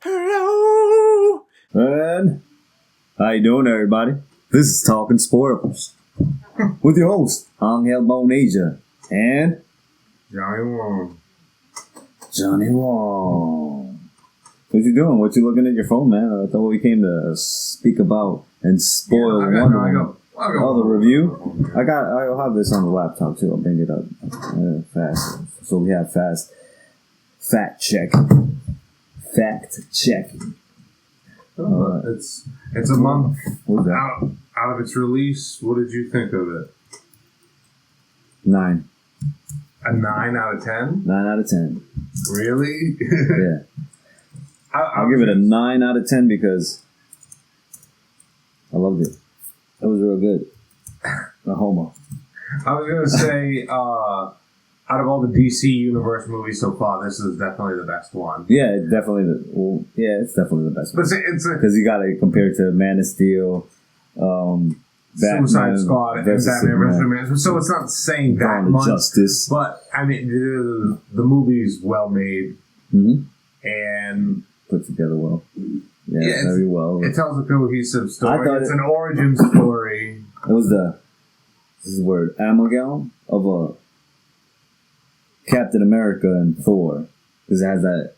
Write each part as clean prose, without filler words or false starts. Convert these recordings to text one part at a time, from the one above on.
Hello! And how you doing, everybody? This is Talking Spoilers with your host, Angel Bonasia and Johnny Wong. Johnny Wong. What you doing? What you looking at your phone, man? I thought we came to speak about and spoil Wonder Woman. Oh, the review? I'll have this on the laptop too. I'll bring it up fast. So we have fast fact checking. It's a month out of its release. What did you think of it? 9. A 9 out of 10? 9 out of 10. Really? Yeah. I'll give it a 9 out of 10 because I loved it. It was real good. The homo. I was going to say, out of all the DC Universe movies so far, this is definitely the best one. Yeah, it's definitely the best one. But because you got to compare it to Man of Steel, Batman, Suicide Squad, and Batman vs Superman. So it's not saying that much. Justice. But, I mean, the movie's well made. Mm-hmm. And put together well. Yeah, very well. It tells a cohesive story. It's an origin story. It was this is the word, amalgam of a Captain America and Thor. Because it has that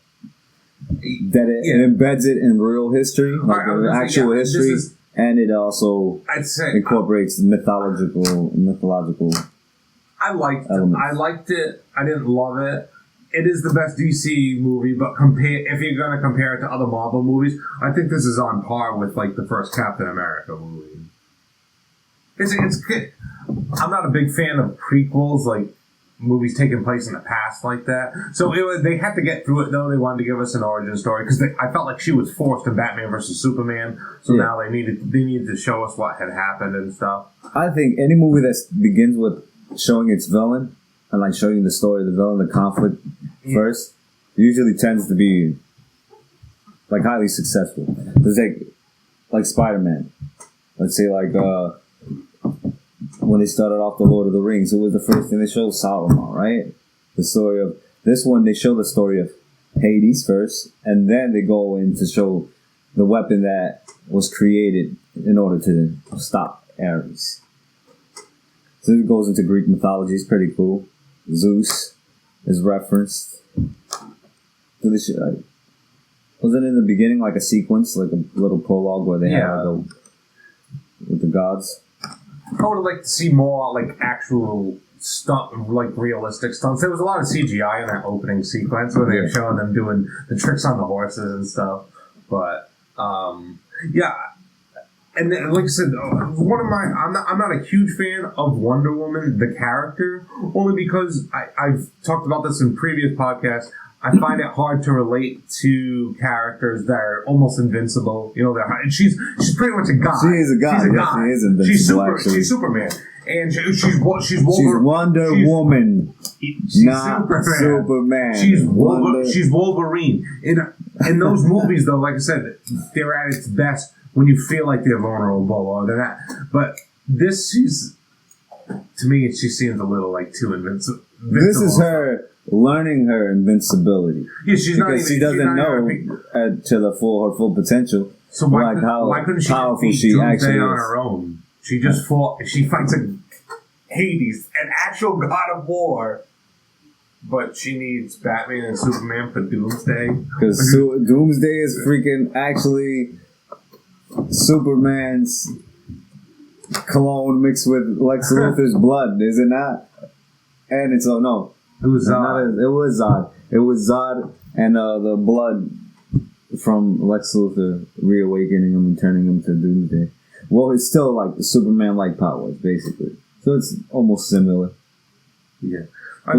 it embeds it in real history, like actual history, and it also incorporates mythological. I liked it. I didn't love it. It is the best DC movie, but if you're going to compare it to other Marvel movies, I think this is on par with like the first Captain America movie. It's good. I'm not a big fan of prequels, like movies taking place in the past like that. So they had to get through it though. They wanted to give us an origin story because I felt like she was forced in Batman vs Superman. So now they needed to show us what had happened and stuff. I think any movie that begins with showing its villain and like showing the story of the villain, the conflict first, usually tends to be like highly successful. It's like Spider-Man. Let's say like when they started off the Lord of the Rings, it was the first thing they showed Sauron, right? The story of this one, they show the story of Hades first, and then they go in to show the weapon that was created in order to stop Ares. So it goes into Greek mythology. It's pretty cool. Zeus is referenced. Was it in the beginning like a sequence, like a little prologue where they had with the gods? I would have liked to see more like actual stunt, like realistic stunts. There was a lot of CGI in that opening sequence where they were showing them doing the tricks on the horses and stuff. But and then, like I said, I'm not a huge fan of Wonder Woman, the character, only because I've talked about this in previous podcasts. I find it hard to relate to characters that are almost invincible. You know, she's pretty much a god. She is a god. She is invincible. She's Superman, and she's Wonder Woman. She's not Superman. She's Wolverine. In those movies, though, like I said, they're at its best when you feel like they're vulnerable or they're not. But this, to me, she seems a little like too invincible. This is her learning her invincibility. Yeah, she doesn't know to her full potential. So why couldn't she powerful she actually is on her own? She just fought. She fights a Hades, an actual god of war. But she needs Batman and Superman for Doomsday. Because Doomsday is freaking actually Superman's clone mixed with Lex Luthor's blood, is it not? And it's it was Zod. It was Zod and the blood from Lex Luthor reawakening him and turning him to Doomsday. Well, it's still like the Superman-like powers, basically. So it's almost similar. Yeah.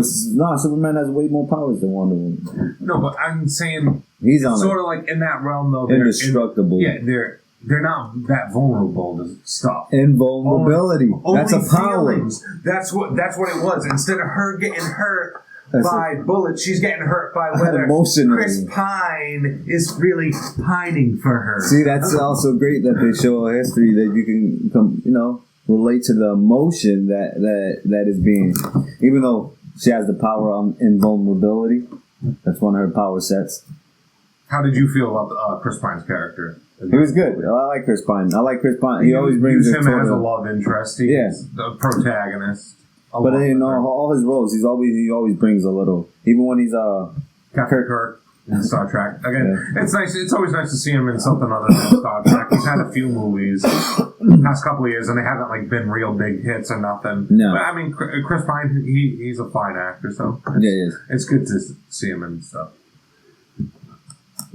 Superman has way more powers than Wonder Woman. No, but I'm saying he's on sort of like in that realm, though. Indestructible. They're not that vulnerable to stuff. Invulnerability. That's a power. Feelings. That's what it was. Instead of her getting hurt by bullets, she's getting hurt by whether Chris Pine is really pining for her. See, that's also great that they show a history that you can relate to the emotion that is being, even though she has the power on invulnerability. That's one of her power sets. How did you feel about Chris Pine's character? He was good. I like Chris Pine. He always brings him as a love interest. He's the protagonist. But in all his roles, he always brings a little. Even when he's Captain Kirk in Star Trek. Again, it's nice. It's always nice to see him in something other than Star Trek. He's had a few movies the past couple of years, and they haven't like been real big hits or nothing. No, but I mean, Chris Pine, he's a fine actor, so it's good to see him and stuff.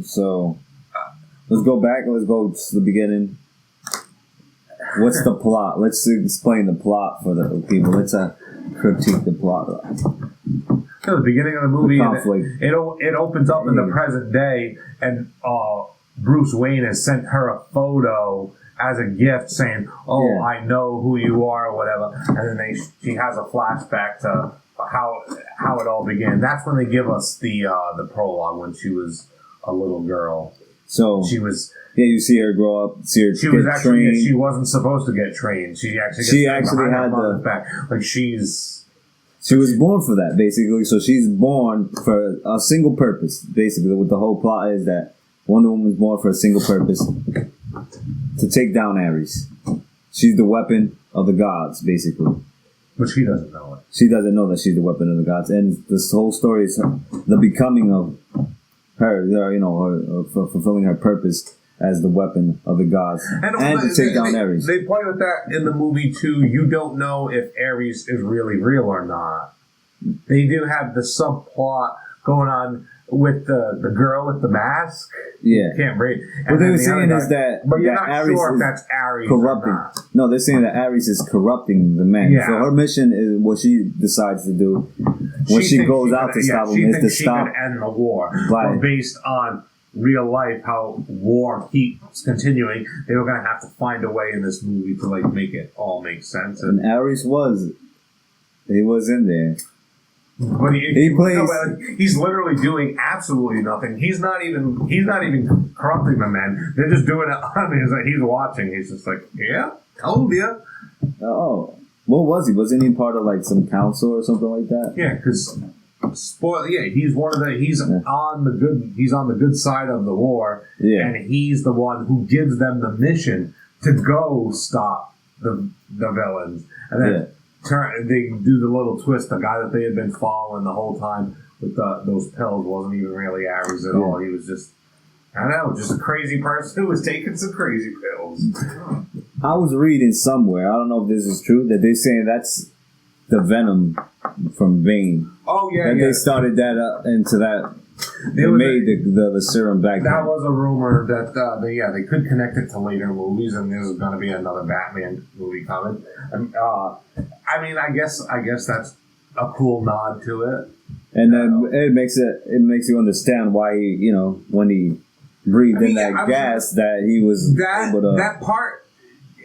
So let's go back. Let's go to the beginning. What's the plot? Let's explain the plot for the people. Let's critique the plot. At the beginning of the movie, it opens up in the present day, and Bruce Wayne has sent her a photo as a gift, saying, I know who you are, or whatever. And then she has a flashback to how it all began. That's when they give us the prologue when she was a little girl. So she was. Yeah, you see her grow up. See her she was actually trained. She wasn't supposed to get trained. She actually had the back. Like she was born for that, basically. So she's born for a single purpose. Basically, what the whole plot is that Wonder Woman was born for a single purpose: to take down Ares. She's the weapon of the gods, basically. But she doesn't know it. She doesn't know that she's the weapon of the gods, and this whole story is the becoming of her. Her fulfilling her purpose as the weapon of the gods, and to take down Ares. They play with that in the movie too. You don't know if Ares is really real or not. They do have the subplot going on with the girl with the mask. Yeah, can't breathe. What they were saying is that, but you're not sure if that's Ares corrupting. Or not. No, they're saying that Ares is corrupting the man. Yeah. So her mission is what she decides to do when she goes out to stop him is to stop. She could end the war, but based on real life, how war keeps continuing, they were going to have to find a way in this movie to like make it all make sense. And Ares was in there. But he plays. No, he's literally doing absolutely nothing. He's not even corrupting the men. They're just doing it on him. He's watching. He's just like, yeah, told you. Oh, what was he? Wasn't he part of like some council or something like that? Yeah, because he's one of the. He's on the good. He's on the good side of the war. Yeah, and he's the one who gives them the mission to go stop the villains, and then. They do the little twist. The guy that they had been following the whole time with those pills wasn't even really Ares at all. He was just, just a crazy person who was taking some crazy pills. I was reading somewhere, I don't know if this is true, that they're saying that's the venom from Bane. Oh, yeah, They started that into that. They made the serum back then. That was a rumor that they could connect it to later movies, and there's going to be another Batman movie coming. I mean, I guess that's a cool nod to it. And then it makes you understand why he, when he breathed in that gas, that he was able to. That part,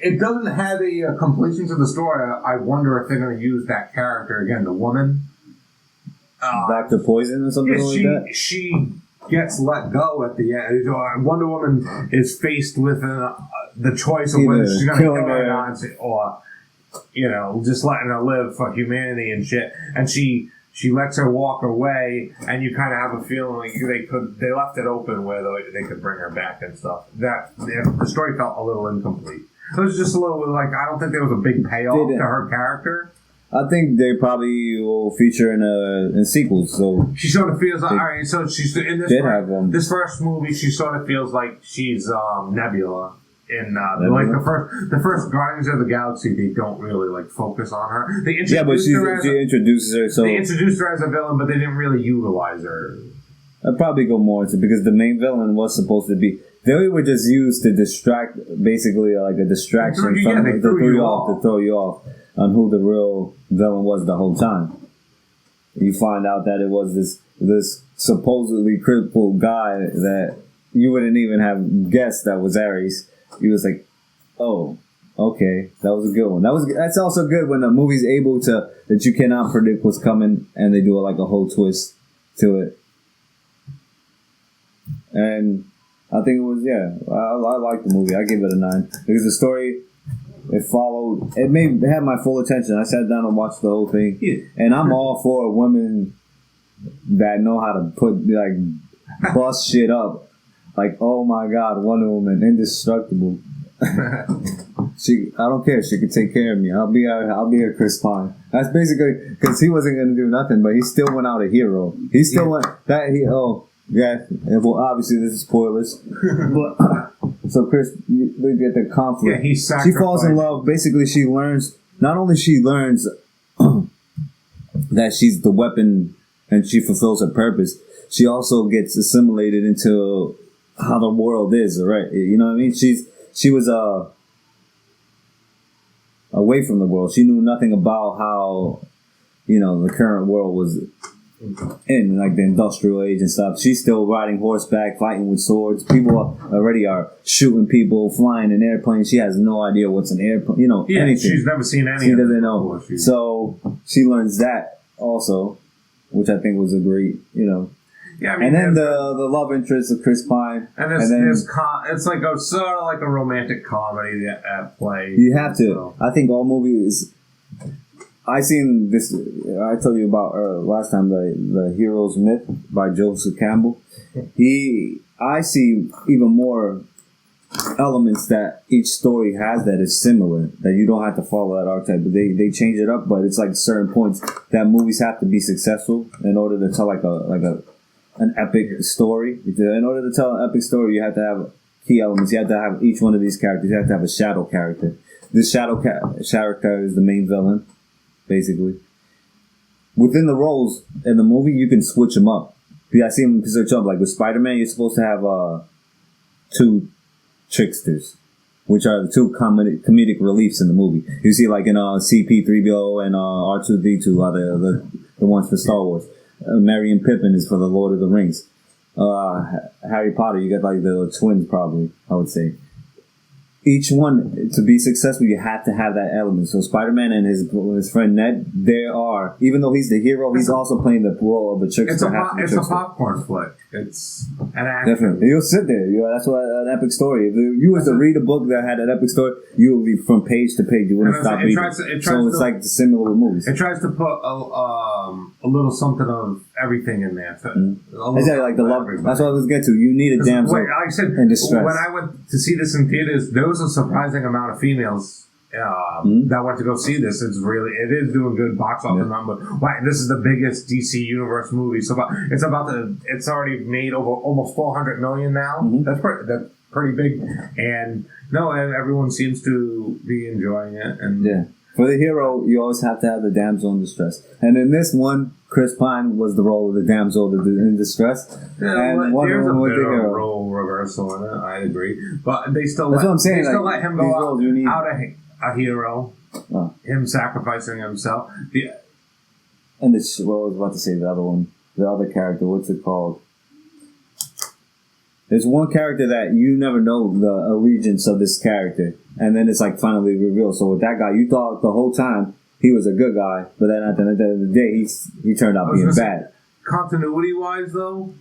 it doesn't have a completion to the story. I wonder if they're going to use that character again, the woman. Back to poison or something like that? She gets let go at the end. Wonder Woman is faced with the choice of whether she's going to kill her or just letting her live for humanity and shit. And she lets her walk away, and you kind of have a feeling like they left it open where they could bring her back and stuff. The story felt a little incomplete. It was just a little like, I don't think there was a big payoff to her character. I think they probably will feature in sequels. So she sort of feels like, all right. So she's in this first movie. She sort of feels like she's Nebula in like the first Guardians of the Galaxy. They don't really like focus on her. They introduced she introduces her. So they introduced her as a villain, but they didn't really utilize her. I'd probably go more into because the main villain was supposed to be. They were just used to distract, basically like a distraction to throw you off on who the real villain was the whole time. You find out that it was this supposedly crippled guy that you wouldn't even have guessed that was Ares. He was like, oh, okay, that was a good one. That's also good when a movie's able to that you cannot predict what's coming and they do like a whole twist to it. And I think it was I liked the movie. I give it a 9 because the story. It had my full attention. I sat down and watched the whole thing. Yeah. And I'm all for women that know how to bust shit up like, oh my God, Wonder Woman, indestructible. I don't care. She can take care of me. I'll be her Chris Pine. That's basically because he wasn't gonna do nothing, but he still went out a hero. He still went that he. Oh yeah. Well, obviously this is spoilers, but so Chris, they get the conflict. Yeah, he sacrificed. She falls in love. Basically, she learns. Not only she learns that she's the weapon and she fulfills her purpose, she also gets assimilated into how the world is. Right? You know what I mean? She was away from the world. She knew nothing about how, the current world was in, like the industrial age and stuff. She's still riding horseback, fighting with swords. People already are shooting people, flying in airplanes. She has no idea what's an airplane, anything. She's never seen any She of doesn't it know. before. So she learns that also, which I think was a great, Yeah, I mean, and then the love interest of Chris Pine. And it's like a sort of like a romantic comedy at play. You have to. So. I think all movies. I seen this. I told you about last time the Hero's Myth by Joseph Campbell. I see even more elements that each story has that is similar, that you don't have to follow that archetype, but they change it up. But it's like certain points that movies have to be successful in order to tell an epic story. In order to tell an epic story, you have to have key elements. You have to have each one of these characters. You have to have a shadow character. This shadow character is the main villain, basically. Within the roles in the movie, you can switch them up. I see them switch up. Like with Spider-Man, you're supposed to have two tricksters, which are the two comedic reliefs in the movie. You see, like in CP3BO and R2D2 are the ones for Star Wars. Merry and Pippin is for the Lord of the Rings. Harry Potter, you got like the twins, probably, I would say. Each one, to be successful, you have to have that element. So Spider-Man and his friend Ned, even though he's the hero, he's also playing the role of a trickster. It's a popcorn flick. It's an action. Definitely. You'll sit there. That's what an epic story. If you was to read a book that had an epic story, you would be from page to page. You wouldn't stop reading. So it's like similar with movies. It tries to put a little something of everything in there. Exactly, like the love. That's what I was getting to. You need a damsel like I said, in distress. when I went to see this in theaters, there was a surprising amount of females that went to go see this. It is doing good box office number. Wow, this is the biggest DC Universe movie. So it's already made over almost 400 million now. Mm-hmm. That's pretty big, and everyone seems to be enjoying it. And for the hero, you always have to have the damsel in distress. And in this one, Chris Pine was the role of the damsel in distress. Yeah, and Wonder Woman was the hero. Role reversal in it, I agree. But they still let him go out a hero. Oh. Him sacrificing himself. And I was about to say the other one. The other character, what's it called? There's one character that you never know the allegiance of this character. And then it's like finally revealed. So with that guy, you thought the whole time he was a good guy, but then at the end of the day, he turned out being bad. Continuity-wise, though,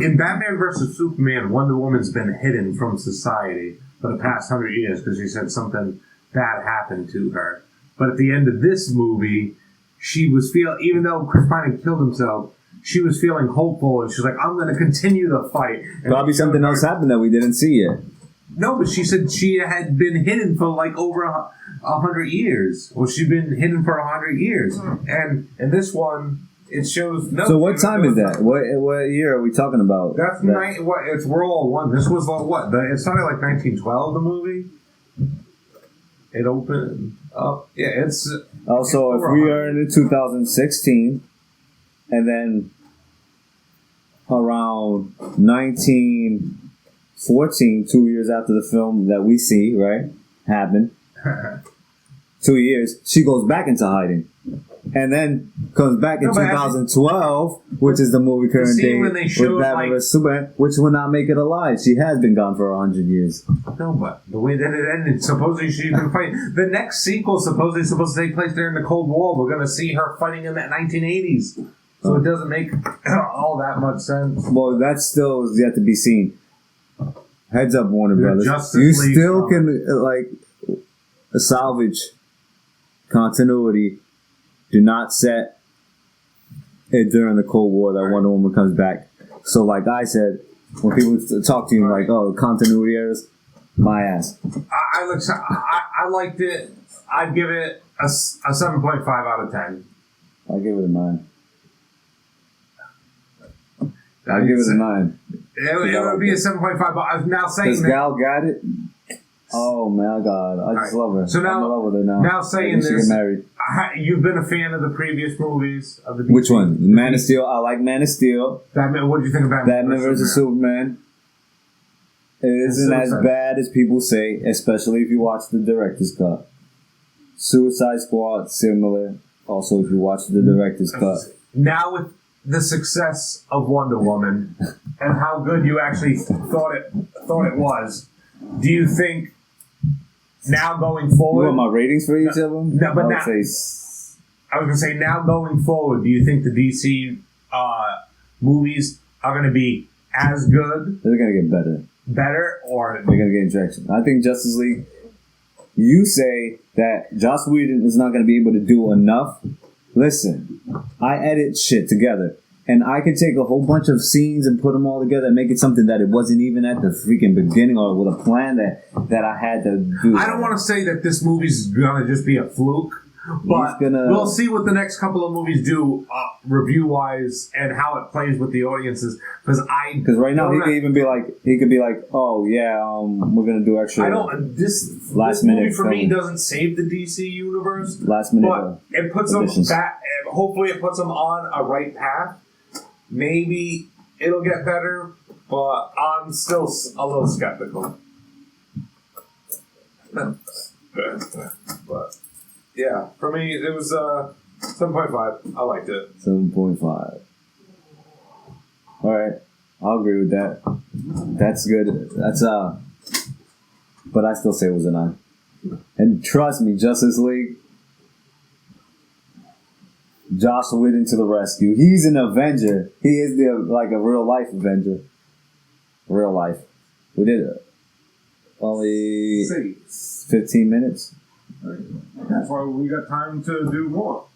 in Batman vs. Superman, Wonder Woman's been hidden from society for the past 100 years because she said something bad happened to her. But at the end of this movie, she was even though Chris Pine had killed himself, she was feeling hopeful, and she's like, I'm going to continue the fight. And probably something else happened that we didn't see yet. No, but she said she had been hidden for like over 100 years. Well, she'd been hidden for 100 years. And in this one, it shows... So what time is that? What year are we talking about? It's World War I. This was what? It started like 1912, the movie? It opened up... Yeah, it's... Also, if we are in 2016, and then around 1914, 2 years after the film that we see, right, happened, 2 years, she goes back into hiding. And then comes back in 2012, which is the movie current day with Batman vs. Superman, which will not make it alive. She has been gone for 100 years. No, but the way that it ended, supposedly she's been fighting. The next sequel supposedly supposed to take place during the Cold War. We're going to see her fighting in that 1980s. So it doesn't make all that much sense. Well, that still is yet to be seen. Heads up, Warner Brothers. You still can salvage continuity. Do not set it during the Cold War that Wonder Woman comes back. So like I said, When people talk to you like, oh, continuity errors, my ass. I liked it. I'd give it a 7.5 out of 10. I'll give it a 9. I'll give it a 9. It would be a 7.5, but I'm now saying that. Gal got it? Oh my God. I just love her. So now, I'm in love with her now. Now saying this, get married. You've been a fan of the previous movies of the DC. Which one? Man of Steel. I like Man of Steel. Batman. What do you think of Batman vs. Superman? It isn't as bad as people say, especially if you watch the director's cut. Suicide Squad, similar. Also, if you watch the director's cut. Now with the success of Wonder Woman and how good you actually thought it was, do you think now going forward? You want my ratings for each of them? No, but I was going to say now going forward, do you think the DC movies are going to be as good? They're going to get better. Better, or they're going to get injection. I think Justice League. You say that Joss Whedon is not going to be able to do enough. Listen, I edit shit together, and I can take a whole bunch of scenes and put them all together and make it something that it wasn't even at the freaking beginning or with a plan that I had to do. I don't want to say that this movie's going to just be a fluke, but we'll see what the next couple of movies do review-wise and how it plays with the audiences. Because right now he could be like, oh yeah, we're gonna do extra. This minute movie for me doesn't save the DC universe. Last minute, but it puts them back. Hopefully, it puts them on a right path. Maybe it'll get better, but I'm still a little skeptical. But yeah, for me it was 7.5. I liked it. 7.5. All right, I'll agree with that. That's good. But I still say it was a 9. And trust me, Justice League, Joss Whedon to the rescue. He's an Avenger. He is a real life Avenger. Real life. We did it. Only 15 minutes. That's why we got time to do more.